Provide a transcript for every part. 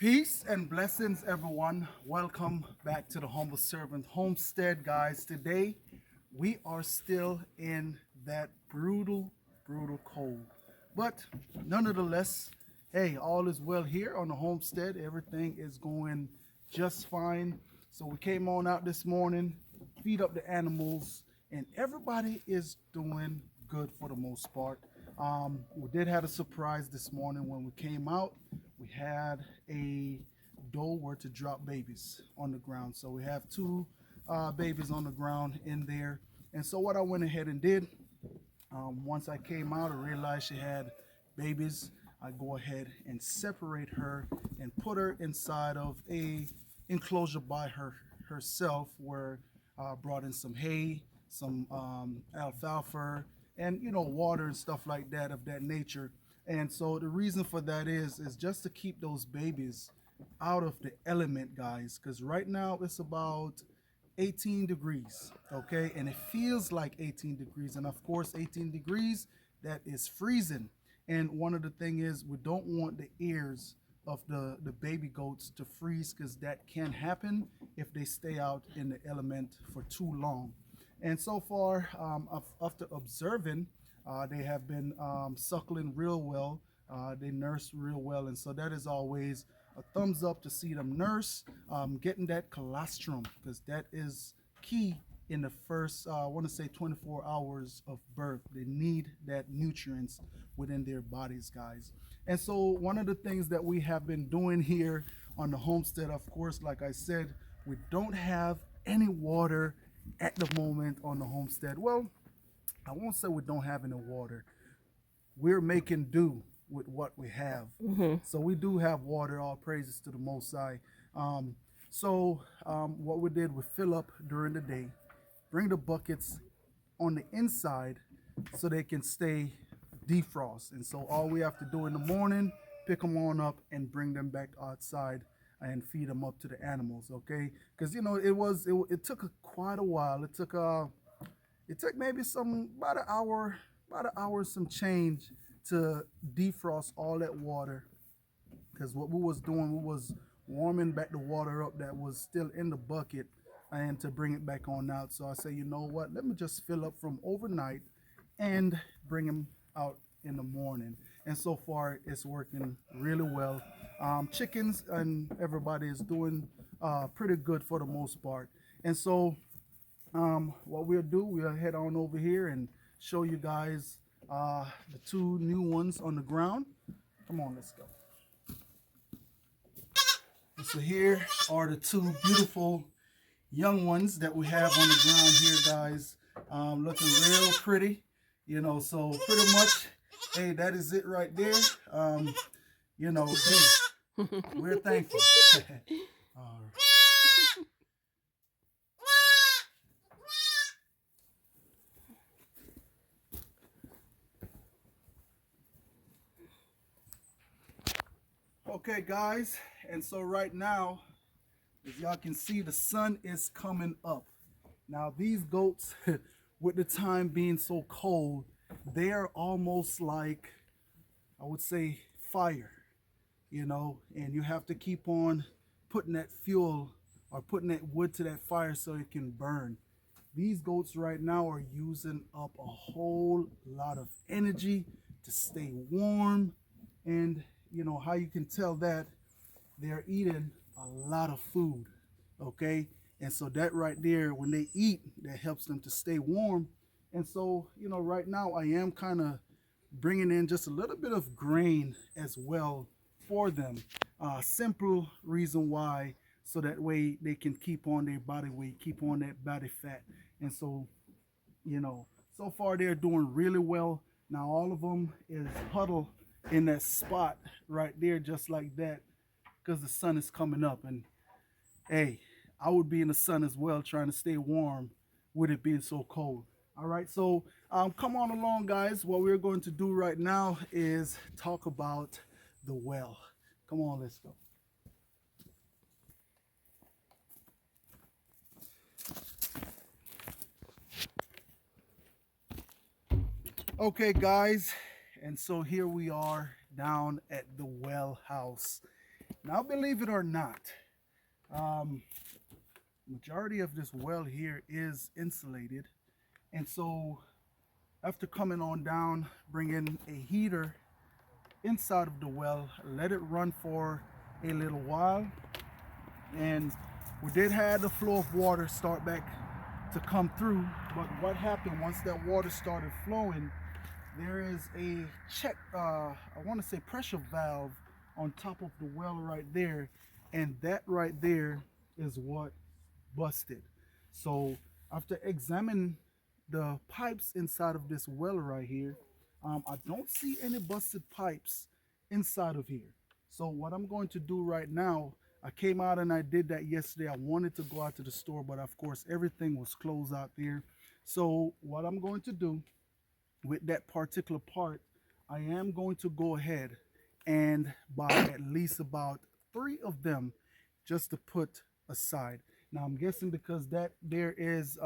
Peace and blessings, everyone. Welcome back to the Humble Servant Homestead, guys. Today, we are still in that brutal cold. But nonetheless, hey, all is well here on the homestead. Everything is going just fine. So we came on out this morning, feed up the animals, and everybody is doing good for the most part. We did have a surprise this morning when we came out. We had a doe were to drop babies on the ground. So we have two babies on the ground in there. And so what I went ahead and did, once I came out, I realized she had babies. I go ahead and separate her and put her inside of a enclosure by herself, where I brought in some hay, some alfalfa, and water and stuff like that of that nature. And so the reason for that is just to keep those babies out of the element, guys, because right now it's about 18 degrees, okay, and it feels like 18 degrees, and of course 18 degrees, that is freezing. And one of the thing is, we don't want the ears of the baby goats to freeze, because that can happen if they stay out in the element for too long. And so far, after observing, they have been suckling real well. They nurse real well, and so that is always a thumbs up to see them nurse, getting that colostrum, because that is key in the first, I want to say, 24 hours of birth. They need that nutrients within their bodies, guys. And so one of the things that we have been doing here on the homestead, of course, like I said, we don't have any water at the moment on the homestead. Well, I won't say we don't have any water. We're making do with what we have. So we do have water. All praises to the Most High. What we did, we fill up during the day, bring the buckets on the inside so they can stay defrost. And so all we have to do in the morning, pick them on up and bring them back outside and feed them up to the animals. Okay, because it took quite a while. It took maybe about an hour some change to defrost all that water, because what we was doing, we was warming back the water up that was still in the bucket, and to bring it back on out. So I say, you know what, let me just fill up from overnight and bring them out in the morning. And so far it's working really well. Chickens and everybody is doing pretty good for the most part. And so what we'll do, we'll head on over here and show you guys the two new ones on the ground. Come on, let's go. And so here are the two beautiful young ones that we have on the ground here, guys. Looking real pretty, so pretty much, hey, that is it right there. Hey, we're thankful. All right. Okay, guys, and so right now, as y'all can see, the sun is coming up. Now these goats, with the time being so cold, they are almost like, I would say, fire, and you have to keep on putting that fuel or putting that wood to that fire so it can burn. These goats right now are using up a whole lot of energy to stay warm, and how you can tell that, they're eating a lot of food, okay? And so that right there, when they eat, that helps them to stay warm. And so, right now I am kind of bringing in just a little bit of grain as well for them. Simple reason why, so that way they can keep on their body weight, keep on that body fat. And so, so far they're doing really well. Now all of them is huddled in that spot right there, just like that, because the sun is coming up. And hey, I would be in the sun as well, trying to stay warm with it being so cold. All right, so come on along, guys. What we're going to do right now is talk about the well. Come on, let's go. Okay, guys, and so here we are down at the well house. Now, believe it or not, um, majority of this well here is insulated. And so after coming on down, bring in a heater inside of the well, let it run for a little while. And we did have the flow of water start back to come through. But what happened once that water started flowing, there is a check, I want to say pressure valve on top of the well right there. And that right there is what busted. So after examining the pipes inside of this well right here, I don't see any busted pipes inside of here. So what I'm going to do right now, I came out and I did that yesterday. I wanted to go out to the store, but of course everything was closed out there. So what I'm going to do with that particular part, I am going to go ahead and buy at least about 3 of them just to put aside. Now I'm guessing because that there is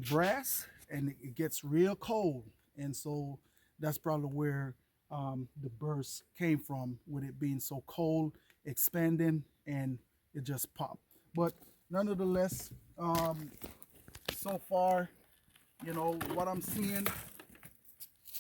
brass and it gets real cold, and so that's probably where the burst came from, with it being so cold, expanding, and it just popped. But nonetheless, so far, what I'm seeing,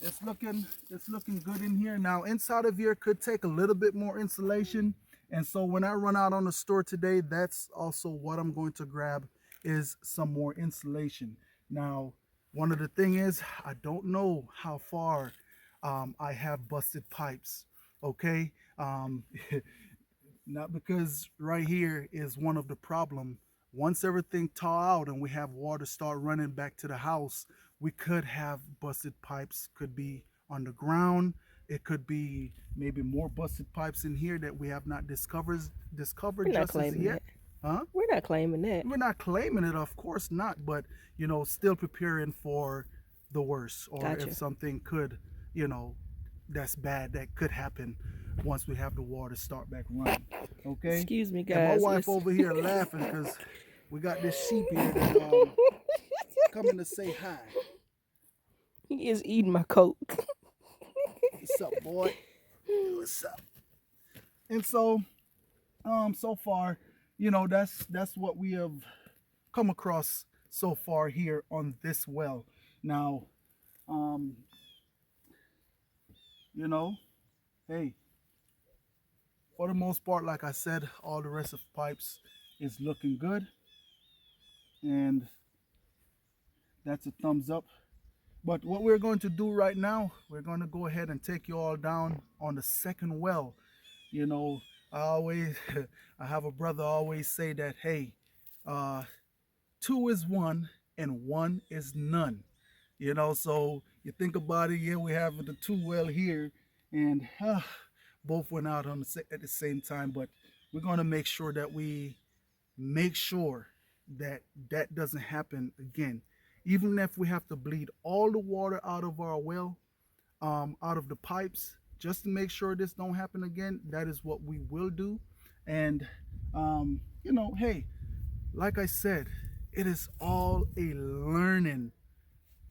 it's looking good in here. Now inside of here could take a little bit more insulation, and so when I run out on the store today, that's also what I'm going to grab, is some more insulation. Now one of the thing is, I don't know how far I have busted pipes. Okay, not because right here is one of the problem. Once everything thaw out and we have water start running back to the house, we could have busted pipes. Could be on the ground. It could be maybe more busted pipes in here that we have not discovered We're not just as claiming yet. that. Huh? We're not claiming that. We're not claiming it, of course not, but still preparing for the worst, or if Gotcha. something could, you know, that's bad that could happen once we have the water start back running. Okay, Excuse me, and my guys. wife Listen. over here laughing because we got this sheep here that coming to say hi. He is eating my coat. What's up, boy? What's up? And so, so far, that's what we have come across so far here on this well. Now, um, you know, hey, for the most part, like I said, all the rest of the pipes is looking good, and that's a thumbs up. But what we're going to do right now, we're going to go ahead and take you all down on the second well. You know, I always, I have a brother always say that, hey, uh, two is one and one is none. So you think about it, yeah, we have the two well here, and both went out at the same time, but we're going to make sure that we make sure that that doesn't happen again. Even if we have to bleed all the water out of our well, out of the pipes, just to make sure this don't happen again, that is what we will do. And hey, like I said, it is all a learning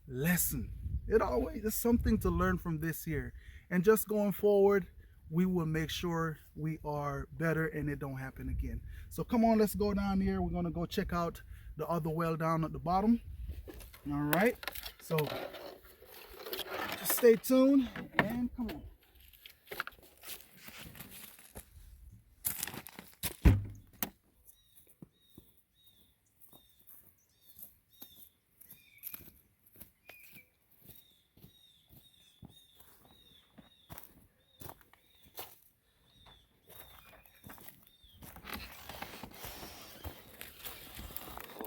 lesson. It always is something to learn from this here. And just going forward, we will make sure we are better and it don't happen again. So come on, let's go down here. We're gonna go check out the other well down at the bottom. All right. So just stay tuned and come on.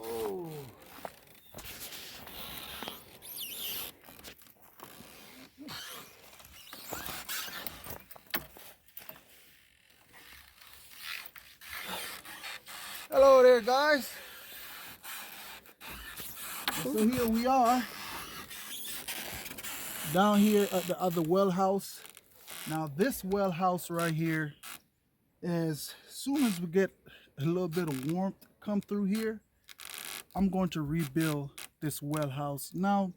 Oh. Hello there, guys. So here we are down here at the other well house. Now this well house right here, as soon as we get a little bit of warmth come through here, I'm going to rebuild this well house. Now,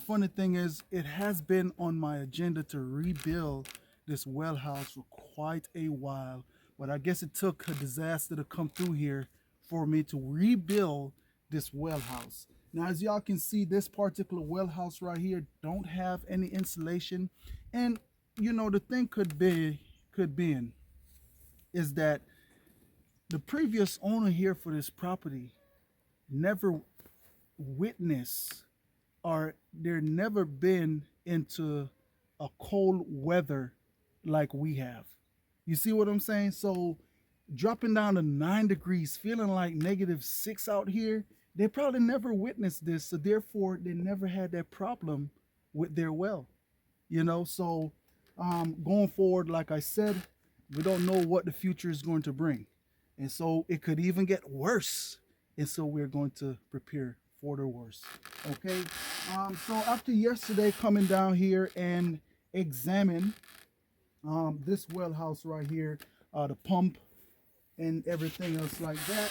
funny thing is, it has been on my agenda to rebuild this well house for quite a while, but I guess it took a disaster to come through here for me to rebuild this well house. Now, as y'all can see, this particular well house right here don't have any insulation, and the thing could be in is that the previous owner here for this property never witnessed or they're never been into a cold weather like we have. You see what I'm saying? So dropping down to 9 degrees, feeling like -6 out here, they probably never witnessed this. So therefore, they never had that problem with their well. So going forward, like I said, we don't know what the future is going to bring. And so it could even get worse. And so we're going to prepare for the worst. Okay. So after yesterday coming down here and examine this well house right here, the pump and everything else like that,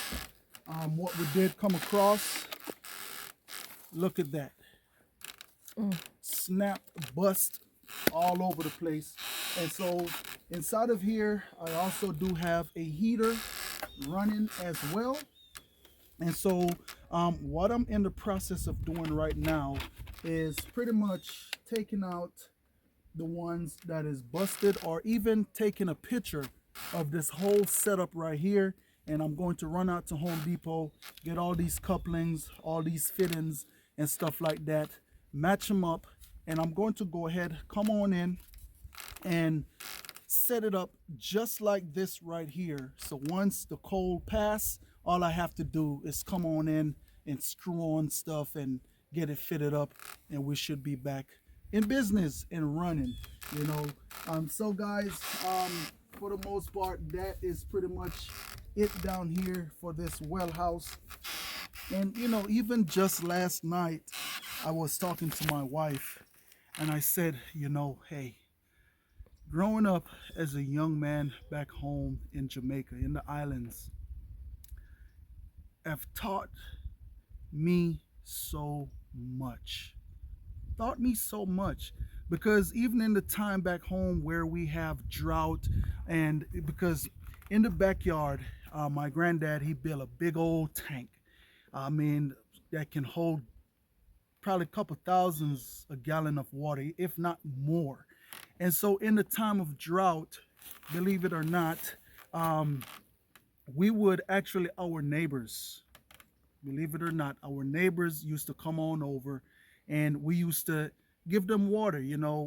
what we did come across, look at that. Snapped, bust all over the place. And so inside of here, I also do have a heater running as well. And so what I'm in the process of doing right now is pretty much taking out the ones that is busted, or even taking a picture of this whole setup right here. And I'm going to run out to Home Depot, get all these couplings, all these fittings and stuff like that, match them up, and I'm going to go ahead, come on in and set it up just like this right here. So once the cold pass, all I have to do is come on in and screw on stuff and get it fitted up, and we should be back in business and running. So guys, for the most part, that is pretty much it down here for this well house. And even just last night, I was talking to my wife and I said, hey, growing up as a young man back home in Jamaica, in the islands, have taught me so much. Taught me so much. Because even in the time back home where we have drought, and because in the backyard, my granddad, he built a big old tank. I mean, that can hold probably a couple thousands a gallon of water, if not more. And so in the time of drought, believe it or not, we would actually, our neighbors, believe it or not, our neighbors used to come on over, and we used to give them water.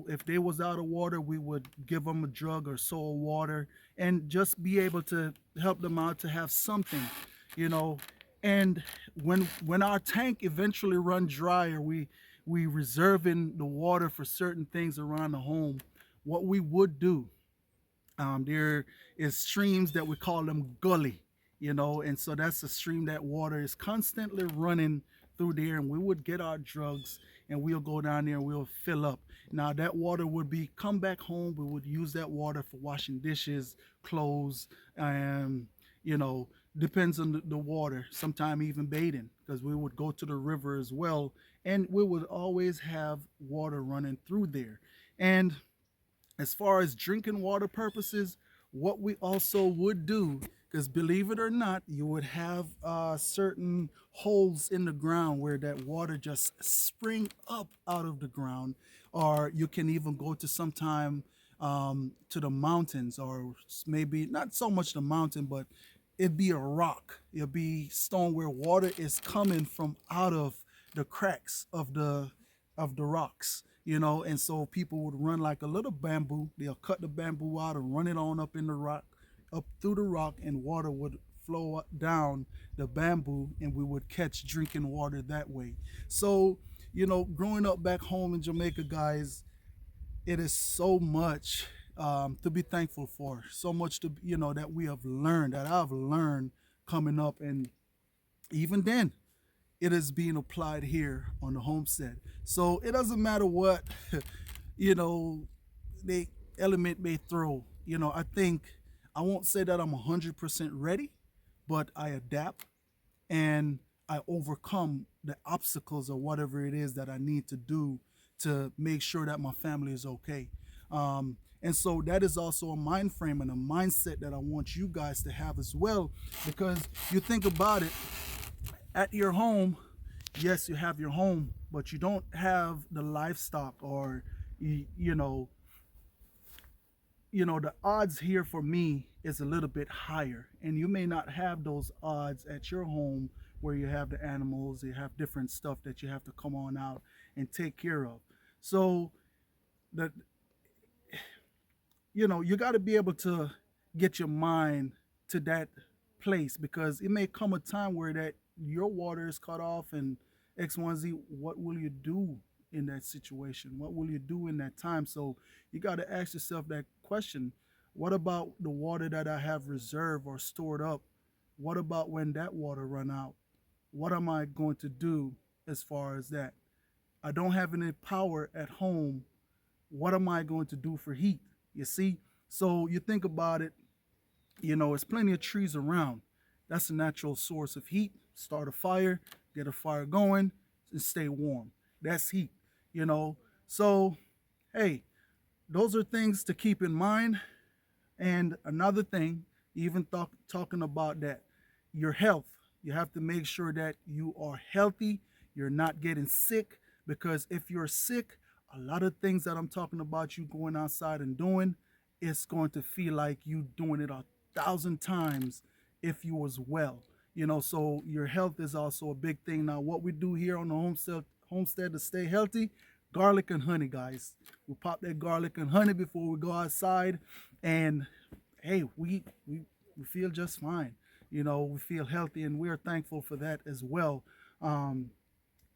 If they was out of water, we would give them a jug or so of water and just be able to help them out to have something. And when our tank eventually run dry, or we reserving the water for certain things around the home, what we would do, there is streams that we call them gully, and so that's a stream that water is constantly running through there, and we would get our drugs and we'll go down there and we'll fill up. Now that water would be come back home, we would use that water for washing dishes, clothes, depends on the water, sometime even bathing, because we would go to the river as well, and we would always have water running through there. And as far as drinking water purposes, what we also would do, because believe it or not, you would have certain holes in the ground where that water just spring up out of the ground, or you can even go to sometime to the mountains, or maybe not so much the mountain, but it'd be a rock, it'd be stone where water is coming from out of the cracks of the rocks. And so people would run like a little bamboo. They'll cut the bamboo out and run it on up in the rock, up through the rock, and water would flow down the bamboo, and we would catch drinking water that way. So, growing up back home in Jamaica, guys, it is so much to be thankful for, so much that we have learned, that I've learned coming up, and even then, it is being applied here on the homestead. So it doesn't matter what, the element may throw. I think, I won't say that I'm 100% ready, but I adapt and I overcome the obstacles or whatever it is that I need to do to make sure that my family is okay. And so that is also a mind frame and a mindset that I want you guys to have as well, because you think about it, at your home, yes, you have your home, but you don't have the livestock, or you know, the odds here for me is a little bit higher, and you may not have those odds at your home where you have the animals, you have different stuff that you have to come on out and take care of. So the you got to be able to get your mind to that place, because it may come a time where that your water is cut off and X1Z. What will you do in that situation? What will you do in that time? So you got to ask yourself that question. What about the water that I have reserved or stored up? What about when that water run out? What am I going to do as far as that? I don't have any power at home. What am I going to do for heat? You see? So you think about it, there's plenty of trees around. That's a natural source of heat. Start a fire, get a fire going, and stay warm. That's heat, you know. So, hey, those are things to keep in mind. And another thing, even talking about that, your health. You have to make sure that you are healthy, you're not getting sick, because if you're sick, a lot of things that I'm talking about you going outside and doing, it's going to feel like you doing it 1,000 times if you was well. So your health is also a big thing. Now, what we do here on the homestead to stay healthy, garlic and honey, guys. We pop that garlic and honey before we go outside, and hey, we feel just fine. We feel healthy, and we are thankful for that as well.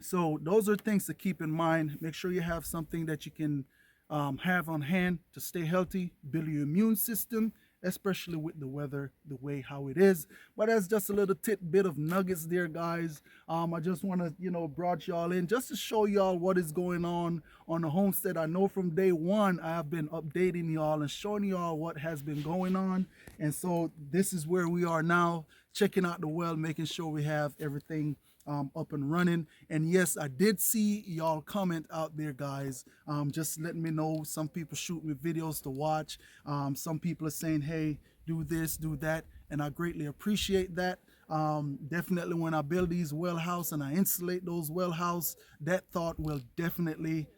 So those are things to keep in mind. Make sure you have something that you can have on hand to stay healthy, build your immune system, especially with the weather the way how it is. But that's just a little tidbit of nuggets there, guys. I just want to brought y'all in just to show y'all what is going on the homestead. I know from day one I have been updating y'all and showing y'all what has been going on, and so this is where we are now, checking out the well, making sure we have everything up and running. And yes, I did see y'all comment out there, guys, just letting me know. Some people shoot me videos to watch. Some people are saying, hey, do this, do that, and I greatly appreciate that. Definitely when I build these well house and I insulate those well house, that thought will definitely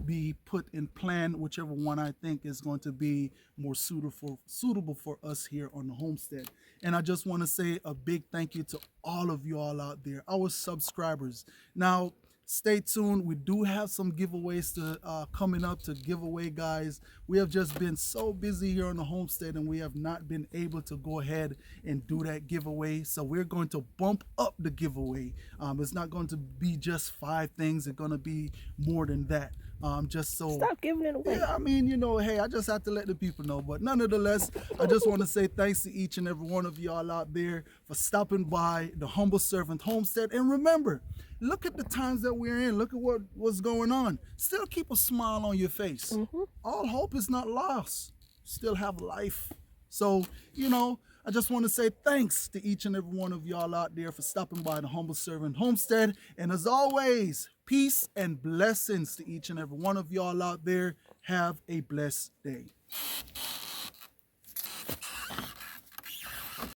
be put in plan, whichever one I think is going to be more suitable for us here on the homestead. And I just want to say a big thank you to all of you all out there, our subscribers. Now, stay tuned. We do have some giveaways to coming up to give away, guys. We have just been so busy here on the homestead, and we have not been able to go ahead and do that giveaway. So we're going to bump up the giveaway. It's not going to be just 5 things. It's going to be more than that. Just so Stop giving it away. yeah, I mean, hey, I just have to let the people know. But nonetheless, I just want to say thanks to each and every one of y'all out there for stopping by the Humble Servant Homestead. And remember, look at the times that we're in. Look at what's going on. Still keep a smile on your face. All hope is not lost. Still have life. So, I just want to say thanks to each and every one of y'all out there for stopping by the Humble Servant Homestead. And as always, peace and blessings to each and every one of y'all out there. Have a blessed day.